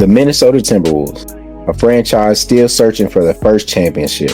The Minnesota Timberwolves, a franchise still searching for their first championship.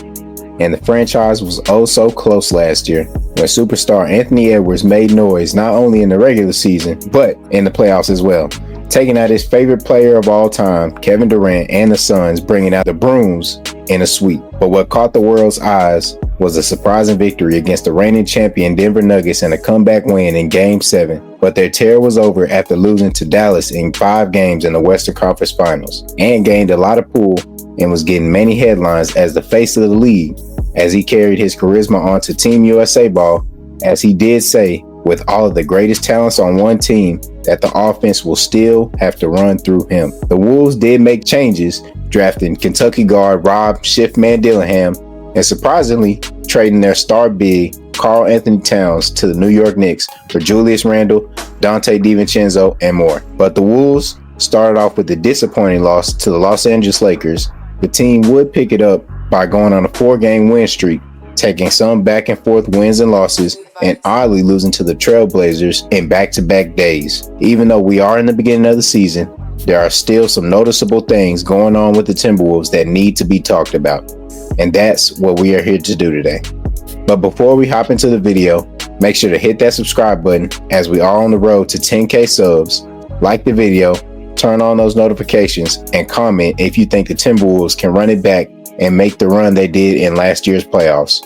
And the franchise was oh so close last year when superstar Anthony Edwards made noise not only in the regular season, but in the playoffs as well, taking out his favorite player of all time, Kevin Durant, and the Suns, bringing out the brooms in a sweep. But what caught the world's eyes was a surprising victory against the reigning champion Denver Nuggets and a comeback win in Game 7. But their tear was over after losing to Dallas in 5 games in the Western Conference Finals, and gained a lot of pull and was getting many headlines as the face of the league as he carried his charisma onto Team USA ball, as he did say, with all of the greatest talents on one team, that the offense will still have to run through him. The Wolves did make changes, drafting Kentucky guard Rob Shiftman Dillingham, and surprisingly trading their star big Karl Anthony Towns to the New York Knicks for Julius Randle, Dante DiVincenzo, and more. But the Wolves started off with a disappointing loss to the Los Angeles Lakers. The team would pick it up by going on a 4-game win streak, taking some back and forth wins and losses, and oddly losing to the Trailblazers in back-to-back days. Even though we are in the beginning of the season, there are still some noticeable things going on with the Timberwolves that need to be talked about. And that's what we are here to do today. But before we hop into the video, make sure to hit that subscribe button as we are on the road to 10K subs. Like the video, turn on those notifications, and comment if you think the Timberwolves can run it back and make the run they did in last year's playoffs.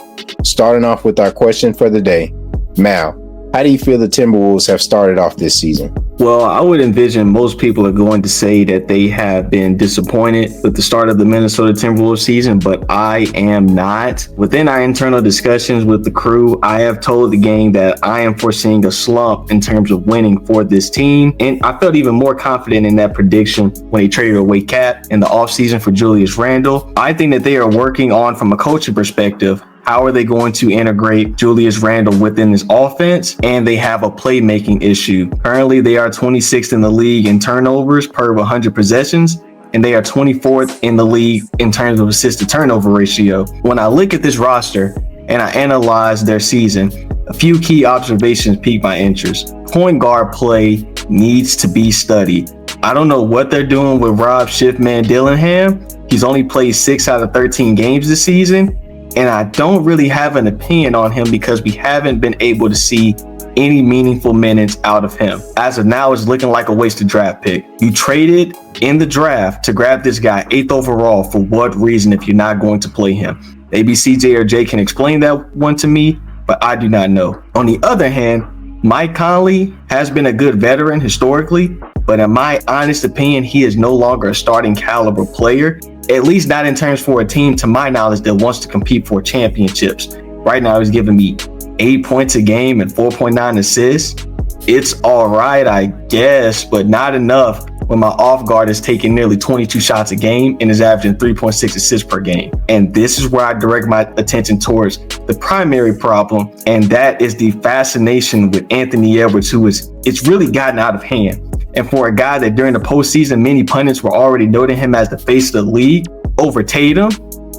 Starting off with our question for the day. Mal, how do you feel the Timberwolves have started off this season? Well, I would envision most people are going to say that they have been disappointed with the start of the Minnesota Timberwolves season, but I am not. Within our internal discussions with the crew, I have told the gang that I am foreseeing a slump in terms of winning for this team, and I felt even more confident in that prediction when they traded away Cap in the offseason for Julius Randle. I think that they are working on, from a coaching perspective, how are they going to integrate Julius Randle within this offense? And they have a playmaking issue. Currently, they are 26th in the league in turnovers per 100 possessions, and they are 24th in the league in terms of assist to turnover ratio. When I look at this roster and I analyze their season, a few key observations pique my interest. Point guard play needs to be studied. I don't know what they're doing with Rob Shiftman Dillingham. He's only played 6 out of 13 games this season. And I don't really have an opinion on him because we haven't been able to see any meaningful minutes out of him. As of now, it's looking like a wasted draft pick. You traded in the draft to grab this guy 8th overall. For what reason if you're not going to play him? Maybe CJ or Jay can explain that one to me, but I do not know. On the other hand, Mike Conley has been a good veteran historically, but in my honest opinion, he is no longer a starting caliber player. At least not in terms for a team, to my knowledge, that wants to compete for championships. Right now, he's giving me 8 points a game and 4.9 assists. It's all right, I guess, but not enough when my off guard is taking nearly 22 shots a game and is averaging 3.6 assists per game. And this is where I direct my attention towards the primary problem, and that is the fascination with Anthony Edwards, it's really gotten out of hand. And for a guy that during the postseason, many pundits were already noting him as the face of the league over Tatum,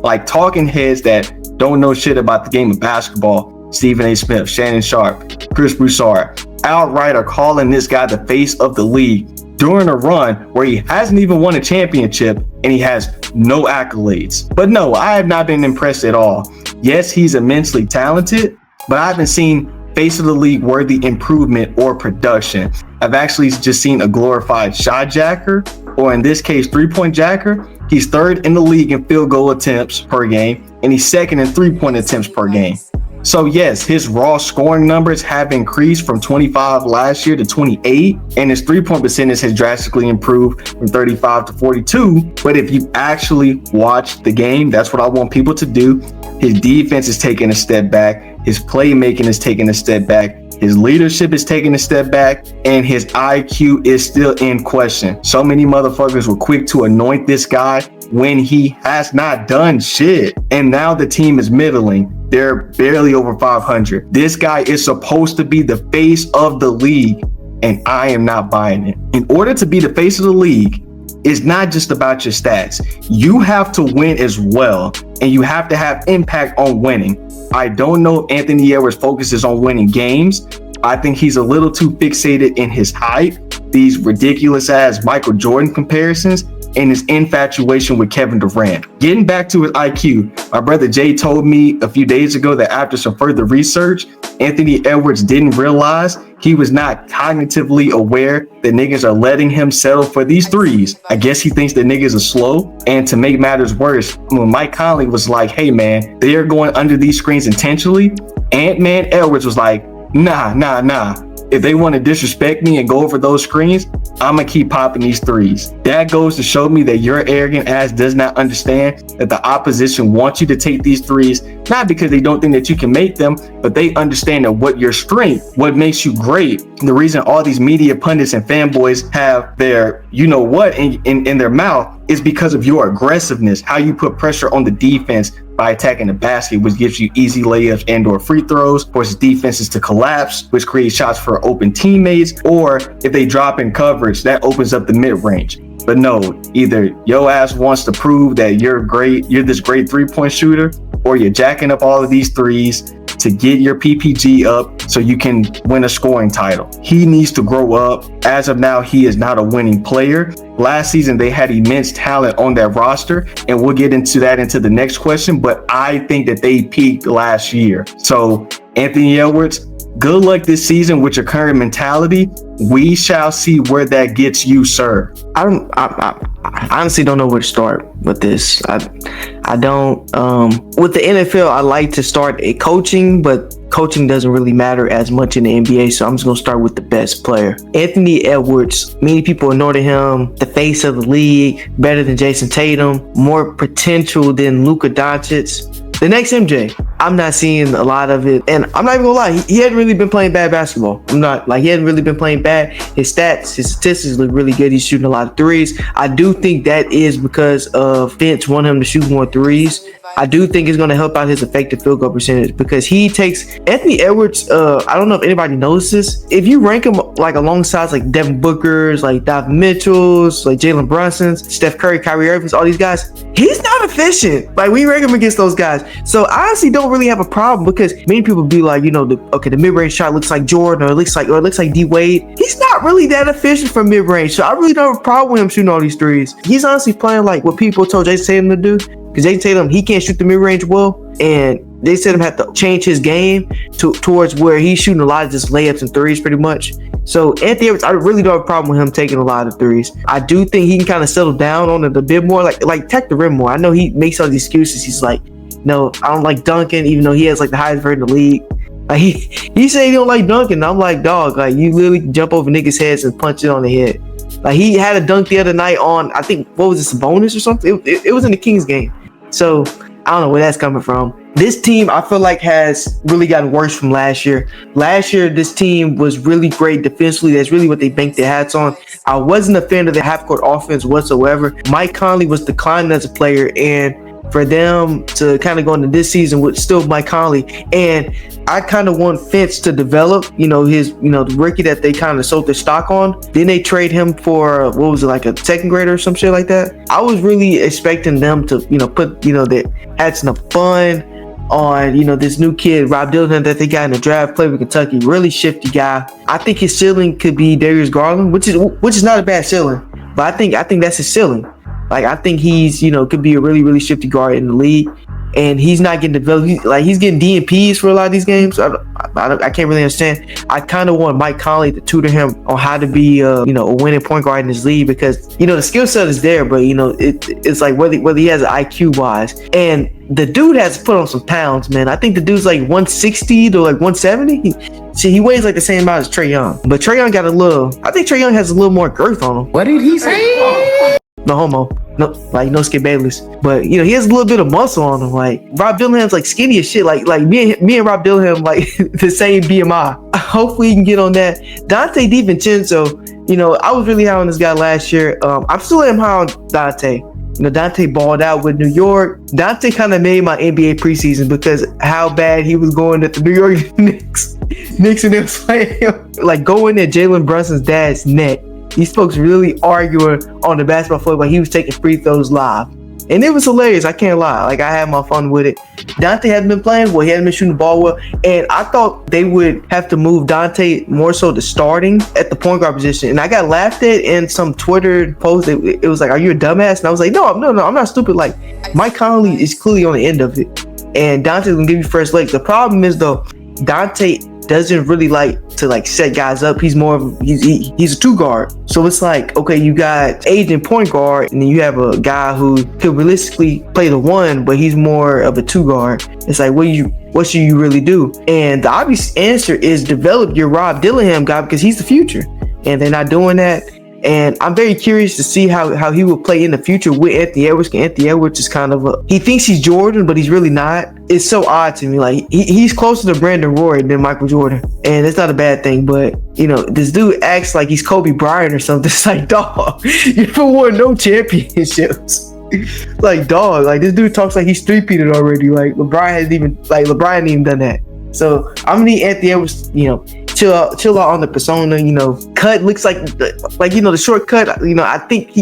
like talking heads that don't know shit about the game of basketball, Stephen A. Smith, Shannon Sharp, Chris Broussard, outright are calling this guy the face of the league during a run where he hasn't even won a championship and he has no accolades. But no, I have not been impressed at all. Yes, he's immensely talented, but I haven't seen face of the league worthy improvement or production. I've actually just seen a glorified shot jacker, or in this case, 3-point jacker. He's 3rd in the league in field goal attempts per game, and he's 2nd in 3-point attempts per game. So yes, his raw scoring numbers have increased from 25 last year to 28, and his 3-point percentage has drastically improved from 35 to 42. But if you actually watch the game, that's what I want people to do. His defense is taking a step back. His playmaking is taking a step back. His leadership is taking a step back, and his IQ is still in question. So many motherfuckers were quick to anoint this guy when he has not done shit. And now the team is middling. They're barely over 500. This guy is supposed to be the face of the league, and I am not buying it. In order to be the face of the league, it's not just about your stats. You have to win as well, and you have to have impact on winning. I don't know if Anthony Edwards focuses on winning games. I think he's a little too fixated in his hype, these ridiculous ass Michael Jordan comparisons. and his infatuation with Kevin Durant. Getting back to his IQ, my brother Jay told me a few days ago that after some further research, Anthony Edwards didn't realize he was not cognitively aware that niggas are letting him settle for these threes. I guess he thinks that niggas are slow. And to make matters worse, when Mike Conley was like, hey man, they are going under these screens intentionally, Ant-Man Edwards was like, nah. If they want to disrespect me and go over those screens, I'm going to keep popping these threes. That goes to show me that your arrogant ass does not understand that the opposition wants you to take these threes, not because they don't think that you can make them, but they understand that what your strength, what makes you great, the reason all these media pundits and fanboys have their you know what in their mouth is because of your aggressiveness, how you put pressure on the defense by attacking the basket, which gives you easy layups and or free throws, forces defenses to collapse, which creates shots for open teammates, or if they drop in coverage, that opens up the mid-range. But no, either your ass wants to prove that you're this great three-point shooter, or you're jacking up all of these threes to get your PPG up so you can win a scoring title. He needs to grow up. As of now, he is not a winning player. Last season, they had immense talent on that roster, and we'll get into that into the next question, but I think that they peaked last year. So Anthony Edwards, good luck this season with your current mentality. We shall see where that gets you, sir. I honestly don't know where to start with this. I don't. With the NFL, I like to start a coaching, but coaching doesn't really matter as much in the NBA. So I'm just gonna start with the best player, Anthony Edwards. Many people anointed him the face of the league, better than Jason Tatum, more potential than Luka Doncic. The next MJ, I'm not seeing a lot of it. And I'm not even gonna lie, he hadn't really been playing bad basketball. He hadn't really been playing bad. His statistics look really good. He's shooting a lot of threes. I do think that is because of Vince wanting him to shoot more threes. I do think it's going to help out his effective field goal percentage because he takes Anthony Edwards. I don't know if anybody knows this. If you rank him like alongside like Devin Booker's, like Donovan Mitchell's, like Jalen Brunson's, Steph Curry, Kyrie Irving's, all these guys, he's not efficient. Like we rank him against those guys. So I honestly don't really have a problem because many people be like, the mid-range shot looks like Jordan or it looks like D Wade. He's not really that efficient from mid-range. So I really don't have a problem with him shooting all these threes. He's honestly playing like what people told Jason Tatum to do. Because Jason Tatum, he can't shoot the mid-range well, and they said him have to change his game towards where he's shooting a lot of just layups and threes pretty much. So Anthony Edwards, I really don't have a problem with him taking a lot of threes. I do think he can kind of settle down on it a bit more, like tech the rim more. I know he makes all these excuses. He's like, no, I don't like dunking, even though he has like the highest rate in the league. Like he said he don't like dunking. I'm like, dog, like you literally jump over niggas' heads and punch it on the head. Like he had a dunk the other night on, I think, what was this, Sabonis or something? It was in the Kings game. So I don't know where that's coming from. This team, I feel like, has really gotten worse from last year. Last year, this team was really great defensively. That's really what they banked their hats on. I wasn't a fan of the half-court offense whatsoever. Mike Conley was declining as a player, and for them to kind of go into this season with still Mike Conley, and I kind of want Fence to develop, the rookie that they kind of sold their stock on. Then they trade him for, what was it, like a second grader or some shit like that. I was really expecting them to, put, they had some fun on, this new kid, Rob Dillingham, that they got in the draft, played with Kentucky, really shifty guy. I think his ceiling could be Darius Garland, which is not a bad ceiling, but I think that's his ceiling. Like, I think he's, could be a really, really shifty guard in the league. And he's not getting developed. He's getting DNPs for a lot of these games. I can't really understand. I kind of want Mike Conley to tutor him on how to be, a winning point guard in this league because, the skill set is there, but, it's like whether he has an IQ wise. And the dude has to put on some pounds, man. I think the dude's like 160 to like 170. He weighs like the same amount as Trae Young. But Trae Young I think Trae Young has a little more girth on him. What did he say? No homo. No Skip Bayless. But he has a little bit of muscle on him. Like Rob Dillingham's like skinny as shit. Like me and Rob Dillingham like the same BMI. Hopefully he can get on that. Dante DiVincenzo, I was really high on this guy last year. I'm still high on Dante. Dante balled out with New York. Dante kind of made my NBA preseason because how bad he was going at the New York Knicks. Knicks and them playing him. Like going at Jalen Brunson's dad's neck. These folks really arguing on the basketball floor, but he was taking free throws live. And it was hilarious. I can't lie. Like, I had my fun with it. Dante hadn't been playing well. He hadn't been shooting the ball well. And I thought they would have to move Dante more so to starting at the point guard position. And I got laughed at in some Twitter post. It was like, are you a dumbass? And I was like, no, I'm not stupid. Like, Mike Conley is clearly on the end of it. And Dante's going to give you first leg. The problem is, though, Dante doesn't really like to like set guys up. He's more of he's a two guard. So it's like, okay, you got aging point guard, and then you have a guy who could realistically play the one, but he's more of a two guard. It's like, what should you really do? And the obvious answer is develop your Rob Dillingham guy, because he's the future, and they're not doing that. And I'm very curious to see how he will play in the future with Anthony Edwards. Anthony Edwards is kind of he thinks he's Jordan, but he's really not. It's so odd to me. Like, he's closer to Brandon Roy than Michael Jordan. And it's not a bad thing, but, you know, this dude acts like he's Kobe Bryant or something. It's like, dog, you haven't won no championships. Like, dog, like, this dude talks like he's three-peated already. Like, LeBron hadn't even done that. So I'm gonna need Anthony Edwards, you know, chill out on the persona, you know. Cut looks like you know, the shortcut. You know, I think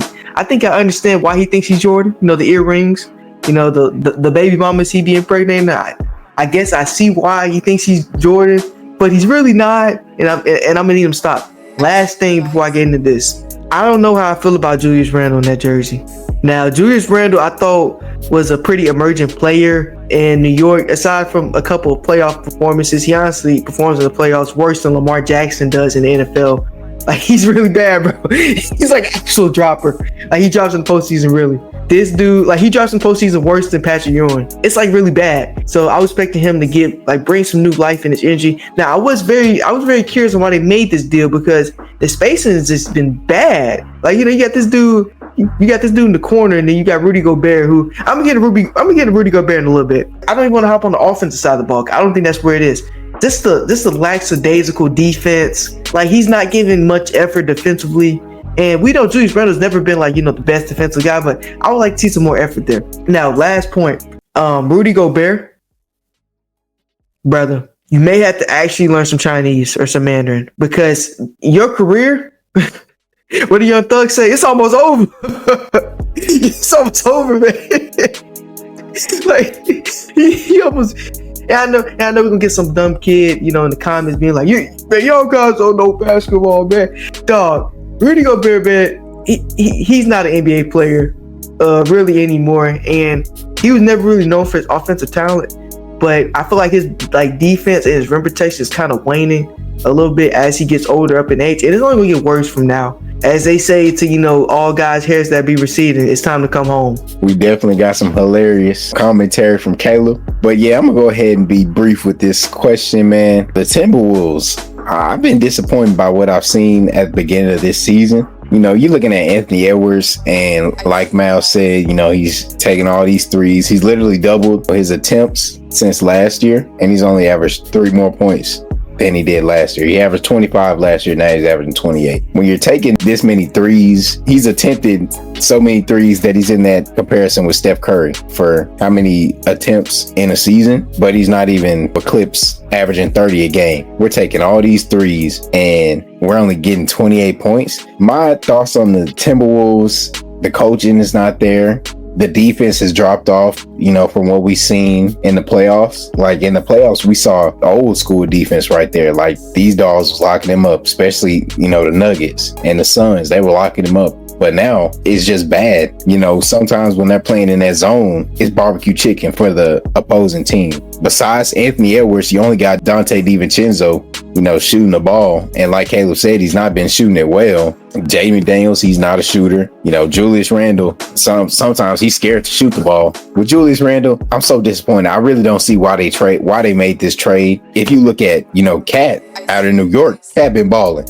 I understand why he thinks he's Jordan. You know, the earrings, you know, the baby mamas he be impregnating. I guess I see why he thinks he's Jordan, but he's really not. And I'm gonna need him to stop. Last thing before I get into this, I don't know how I feel about Julius Randle in that jersey. Now, Julius Randle, I thought, was a pretty emergent player in New York. Aside from a couple of playoff performances, he honestly performs in the playoffs worse than Lamar Jackson does in the NFL. Like, he's really bad, bro. He's like actual dropper. Like, he drops in the postseason, really. This dude, like, he drops in postseason worse than Patrick Ewing. It's like really bad. So I was expecting him to bring some new life in his energy. Now, I was very curious on why they made this deal, because the spacing has just been bad. Like, you know, you got this dude in the corner, and then you got Rudy Gobert, who I'm getting Rudy Gobert in a little bit. I don't even want to hop on the offensive side of the ball. I don't think that's where it is. Just the lackadaisical defense. Like, he's not giving much effort defensively. And we know Julius Randle's never been, like, you know, the best defensive guy, but I would like to see some more effort there. Now, last point, Rudy Gobert, brother, you may have to actually learn some Chinese or some Mandarin, because your career, what do Young Thug say? It's almost over. It's almost over, man. Like, he almost. And I know we're gonna get some dumb kid, you know, in the comments being like, y'all guys don't know basketball, man. Dog, Rudy Gobert, man, he's not an NBA player, really anymore, and he was never really known for his offensive talent. But I feel like his defense and his rim protection is kind of waning a little bit as he gets older up in age, and it's only gonna get worse from now. As they say to, you know, all guys' hairs that be receding, it's time to come home. We definitely got some hilarious commentary from Caleb. But yeah, I'm gonna go ahead and be brief with this question, man. The Timberwolves, I've been disappointed by what I've seen at the beginning of this season. You know, you're looking at Anthony Edwards, and like Mal said, you know, he's taking all these threes. He's literally doubled his attempts since last year, and he's only averaged 3 more points than he did last year. He averaged 25 last year. Now he's averaging 28. When you're taking this many threes, he's attempted so many threes that he's in that comparison with Steph Curry for how many attempts in a season, but he's not even eclipsed averaging 30 a game. We're taking all these threes and we're only getting 28 points. My thoughts on the Timberwolves, the coaching is not there. The defense has dropped off, you know, from what we've seen in the playoffs. Like, in the playoffs, we saw old school defense right there. Like, these dogs was locking them up, especially, you know, the Nuggets and the Suns. They were locking them up. But now it's just bad. You know, sometimes when they're playing in that zone, it's barbecue chicken for the opposing team. Besides Anthony Edwards, you only got Dante DiVincenzo, you know, shooting the ball. And like Caleb said, he's not been shooting it well. Jamie Daniels, he's not a shooter. You know, Julius Randle, sometimes he's scared to shoot the ball. With Julius Randle, I'm so disappointed. I really don't see why they made this trade. If you look at, you know, Cat out of New York, Cat been balling.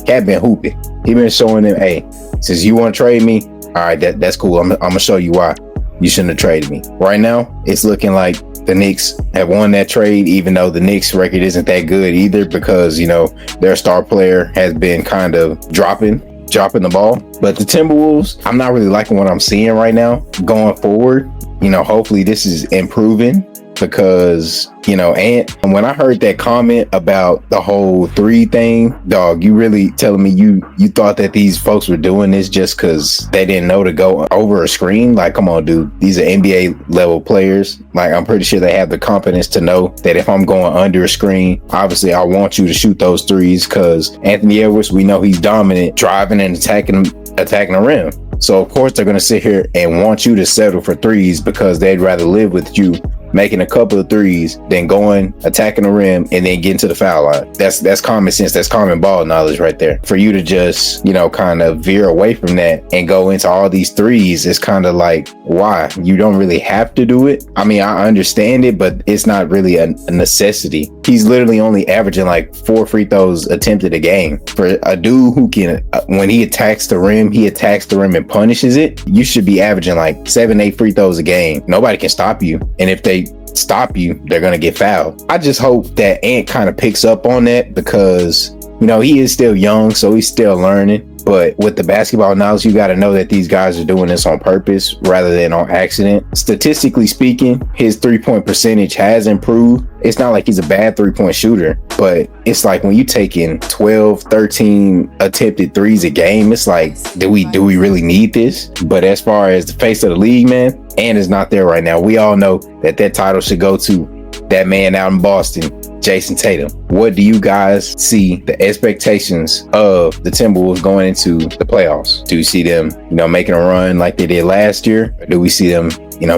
Cat been hooping. He been showing them, hey, since you want to trade me, all right, that's cool. I'm gonna show you why you shouldn't have traded me. Right now, it's looking like the Knicks have won that trade, even though the Knicks record isn't that good either, because, you know, their star player has been kind of dropping the ball. But the Timberwolves, I'm not really liking what I'm seeing right now going forward. You know, hopefully this is improving. because, and when I heard that comment about the whole 3 thing, dog, you really telling me you thought that these folks were doing this just because they didn't know to go over a screen? Like, come on, dude. These are NBA level players. Like, I'm pretty sure they have the competence to know that if I'm going under a screen, obviously I want you to shoot those threes, because Anthony Edwards, we know he's dominant, driving and attacking the rim. So of course they're going to sit here and want you to settle for threes, because they'd rather live with you making a couple of threes than going, attacking the rim, and then getting to the foul line. That's common sense. That's common ball knowledge right there. For you to just, kind of veer away from that and go into all these threes, it's kind of like, why? You don't really have to do it. I mean, I understand it, but it's not really a necessity. He's literally only averaging like 4 free throws attempted a game. For a dude who can, when he attacks the rim and punishes it, you should be averaging like 7-8 free throws a game. Nobody can stop you. And if they stop you, they're gonna get fouled. I just hope that Ant kind of picks up on that, because he is still young, so he's still learning. But with the basketball knowledge, you got to know that these guys are doing this on purpose rather than on accident. Statistically speaking, his 3-point percentage has improved. It's not like he's a bad 3-point shooter, but it's like when you taking 12, 13 attempted threes a game, it's like, do we really need this? But as far as the face of the league, man, Ant is not there right now. We all know that title should go to that man out in Boston, Jason Tatum. What do you guys see the expectations of the Timberwolves going into the playoffs? Do you see them, making a run like they did last year? Or do we see them,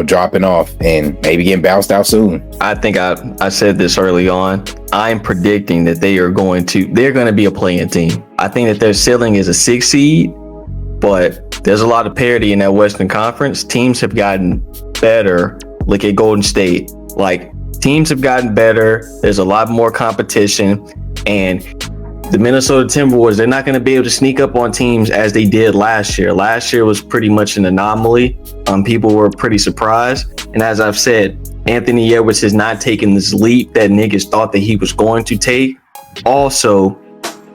dropping off and maybe getting bounced out soon? I think I said this early on. I'm predicting that they're going to be a play-in team. I think that their ceiling is a 6 seed, but there's a lot of parity in that Western Conference. Teams have gotten better. Look at Golden State. Teams have gotten better. There's a lot more competition, and the Minnesota Timberwolves, they're not going to be able to sneak up on teams as they did last year. Last year was pretty much an anomaly. People were pretty surprised. And as I've said, Anthony Edwards has not taken this leap that niggas thought that he was going to take. Also,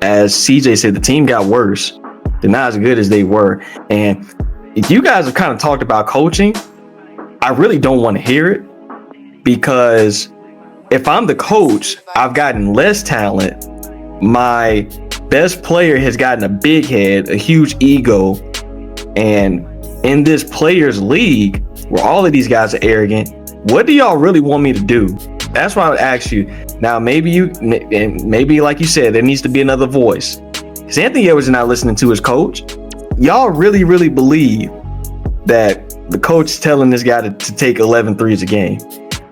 as CJ said, the team got worse. They're not as good as they were. And if you guys have kind of talked about coaching, I really don't want to hear it. Because if I'm the coach, I've gotten less talent. My best player has gotten a big head, a huge ego. And in this players league, where all of these guys are arrogant, what do y'all really want me to do? That's why I would ask you. Now, maybe like you said, there needs to be another voice. Because Anthony Edwards is not listening to his coach. Y'all really, really believe that the coach is telling this guy to take 11 threes a game.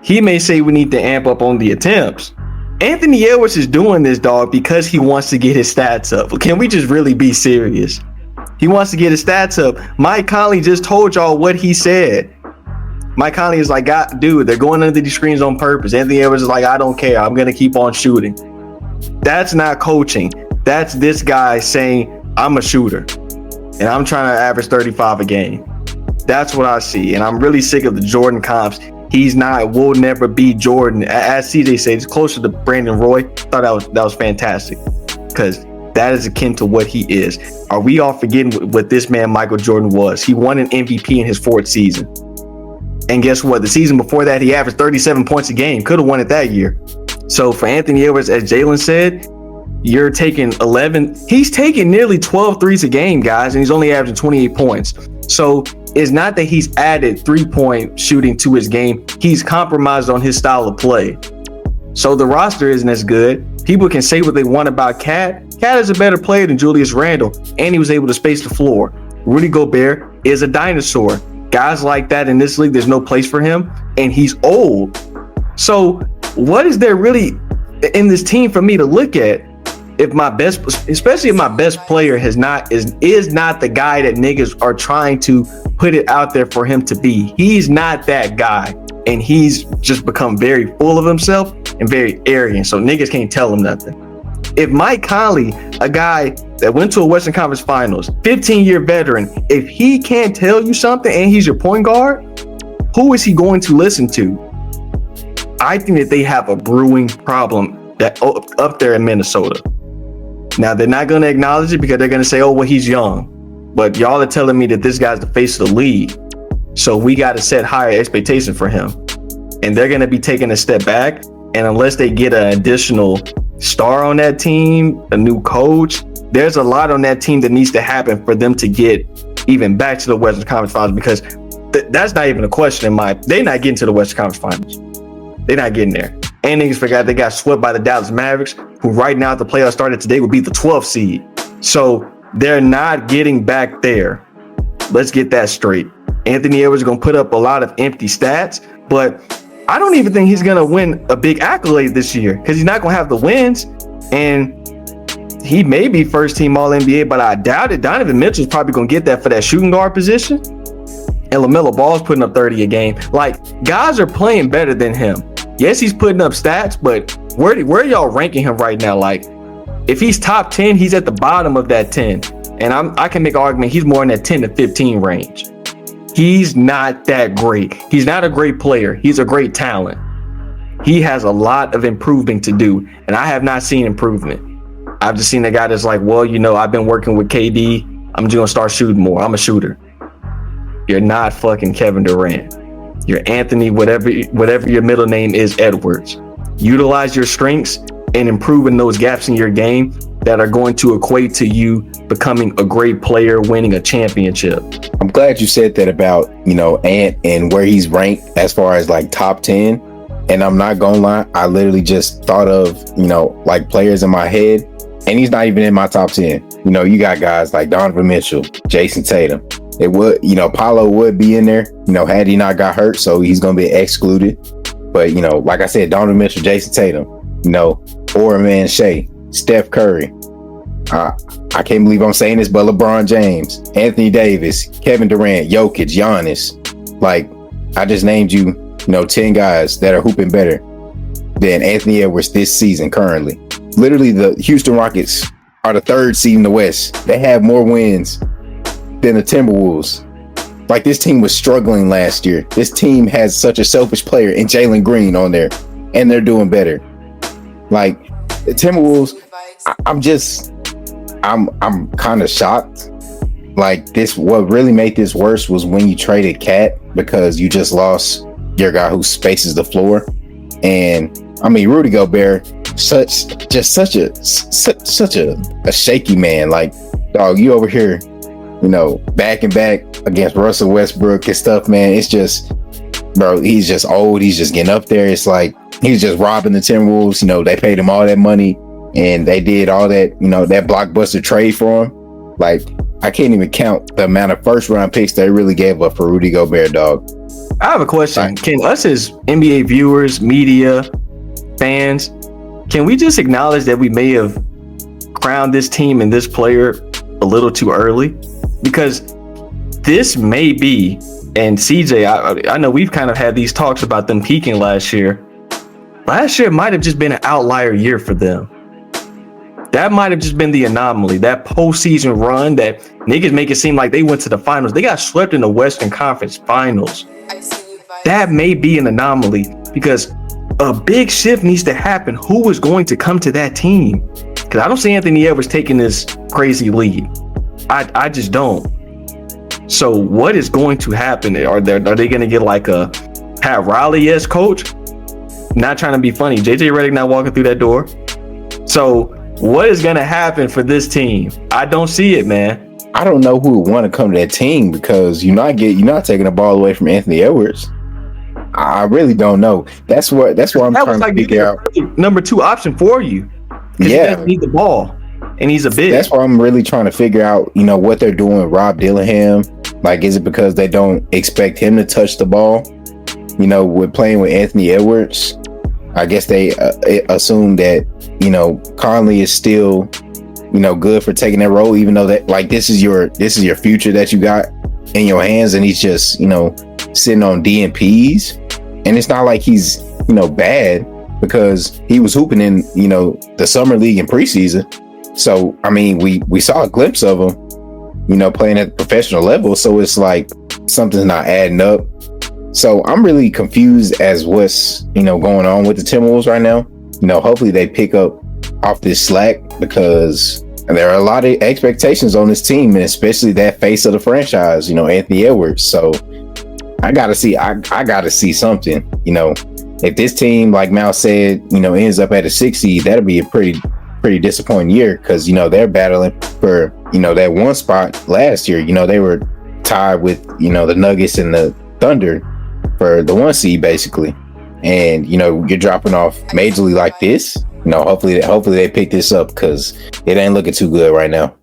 He may say we need to amp up on the attempts. Anthony Edwards is doing this, dog, because he wants to get his stats up. Can we just really be serious? He wants to get his stats up. Mike Conley just told y'all what he said. Mike Conley is like, God, dude, they're going under these screens on purpose. Anthony Edwards is like, I don't care. I'm going to keep on shooting. That's not coaching. That's this guy saying, I'm a shooter, and I'm trying to average 35 a game. That's what I see. And I'm really sick of the Jordan comps. Will never be Jordan. As CJ said, it's closer to Brandon Roy. I thought that was fantastic, because that is akin to what he is. Are we all forgetting what this man Michael Jordan was? He won an MVP in his 4th season. And guess what? The season before that, he averaged 37 points a game. Could have won it that year. So for Anthony Edwards, as Jalen said, you're taking 11. He's taking nearly 12 threes a game, guys, and he's only averaging 28 points. So it's not that he's added 3-point shooting to his game. He's compromised on his style of play. So the roster isn't as good. People can say what they want about Cat. Cat is a better player than Julius Randle, and he was able to space the floor. Rudy Gobert is a dinosaur. Guys like that in this league, there's no place for him, and he's old. So what is there really in this team for me to look at? Especially if my best player is not the guy that niggas are trying to put it out there for him to be. He's not that guy, and he's just become very full of himself and very arrogant. So niggas can't tell him nothing. If Mike Conley, a guy that went to a Western Conference Finals, 15-year veteran, if he can't tell you something and he's your point guard, who is he going to listen to? I think that they have a brewing problem that up there in Minnesota. Now, they're not going to acknowledge it because they're going to say, oh, well, he's young. But y'all are telling me that this guy's the face of the league. So we got to set higher expectations for him. and they're going to be taking a step back. And unless they get an additional star on that team, a new coach, there's a lot on that team that needs to happen for them to get even back to the Western Conference Finals, because that's not even a question they're not getting to the Western Conference Finals. They're not getting there. And niggas forgot they got swept by the Dallas Mavericks, who right now, if the playoffs started today, would be the 12th seed. So they're not getting back there. Let's get that straight. Anthony Edwards is going to put up a lot of empty stats, but I don't even think he's going to win a big accolade this year, because he's not going to have the wins. And he may be first team All NBA, but I doubt it. Donovan Mitchell's probably going to get that for that shooting guard position. And LaMelo Ball's putting up 30 a game. Like, guys are playing better than him. Yes, he's putting up stats, but where are y'all ranking him right now? Like, if he's top 10, he's at the bottom of that 10. And I can make an argument he's more in that 10 to 15 range. He's not that great. He's not a great player. He's a great talent. He has a lot of improving to do, and I have not seen improvement. I've just seen a guy that's like, well, I've been working with KD. I'm just going to start shooting more. I'm a shooter. You're not fucking Kevin Durant. You're Anthony, whatever your middle name is, Edwards. Utilize your strengths and improve in those gaps in your game that are going to equate to you becoming a great player, winning a championship. I'm glad you said that about, Ant and where he's ranked as far as like top 10. And I'm not gonna lie, I literally just thought of, like players in my head, and he's not even in my top 10. You got guys like Donovan Mitchell, Jason Tatum. It would, Paolo would be in there, had he not got hurt, so he's gonna be excluded. But, like I said, Donovan Mitchell, Jason Tatum, Orman Shea, Steph Curry. I can't believe I'm saying this, but LeBron James, Anthony Davis, Kevin Durant, Jokic, Giannis. Like, I just named you, 10 guys that are hooping better than Anthony Edwards this season currently. Literally, the Houston Rockets are the 3rd seed in the West. They have more wins than the Timberwolves. Like, this team was struggling last year. This team has such a selfish player in Jalen Green on there, and they're doing better. Like, the Timberwolves, I'm kind of shocked. Like, what really made this worse was when you traded Cat, because you just lost your guy who spaces the floor. And I mean, Rudy Gobert, such a shaky man. Like, dog, you over here, back and back against Russell Westbrook and stuff, man. It's just, bro, he's just old. He's just getting up there. It's like he's just robbing the Timberwolves. They paid him all that money, and they did all that, that blockbuster trade for him. Like, I can't even count the amount of first round picks they really gave up for Rudy Gobert, dog. I have a question. Can us as NBA viewers, media, fans, can we just acknowledge that we may have crowned this team and this player a little too early? Because this may be, and CJ, I know we've kind of had these talks about them peaking last year. Last year might have just been an outlier year for them. That might have just been the anomaly. That postseason run that niggas make it seem like they went to the finals. They got swept in the Western Conference Finals. That may be an anomaly, because a big shift needs to happen. Who is going to come to that team? Because I don't see Anthony Edwards taking this crazy lead. I just don't. So what is going to happen? Are they going to get like a Pat Riley-esque coach? Not trying to be funny. JJ Redick not walking through that door. So what is going to happen for this team? I don't see it, man. I don't know who would want to come to that team, because you're not taking the ball away from Anthony Edwards. I really don't know. That's why I'm trying to figure out. Number 2 option for you. Yeah, he doesn't need the ball, and he's a big. That's why I'm really trying to figure out, what they're doing with Rob Dillingham. Like, is it because they don't expect him to touch the ball? With playing with Anthony Edwards, I guess they assume that Conley is still good for taking that role, even though that, like, this is your future that you got in your hands, and he's just sitting on DNPs. And it's not like he's bad, because he was hooping in the summer league and preseason. So I mean, we saw a glimpse of him playing at the professional level. So it's like something's not adding up. So I'm really confused as what's going on with the Timberwolves right now. Hopefully they pick up off this slack, because there are a lot of expectations on this team, and especially that face of the franchise, Anthony Edwards. So I gotta see something. You know, if this team, like Mal said, you know, ends up at a 6 seed, that'll be a pretty disappointing year because, you know, they're battling for, you know, that one spot last year. You know, they were tied with, you know, the Nuggets and the Thunder for the 1 seed basically. And, you know, you're dropping off majorly like this. You know, hopefully they pick this up because it ain't looking too good right now.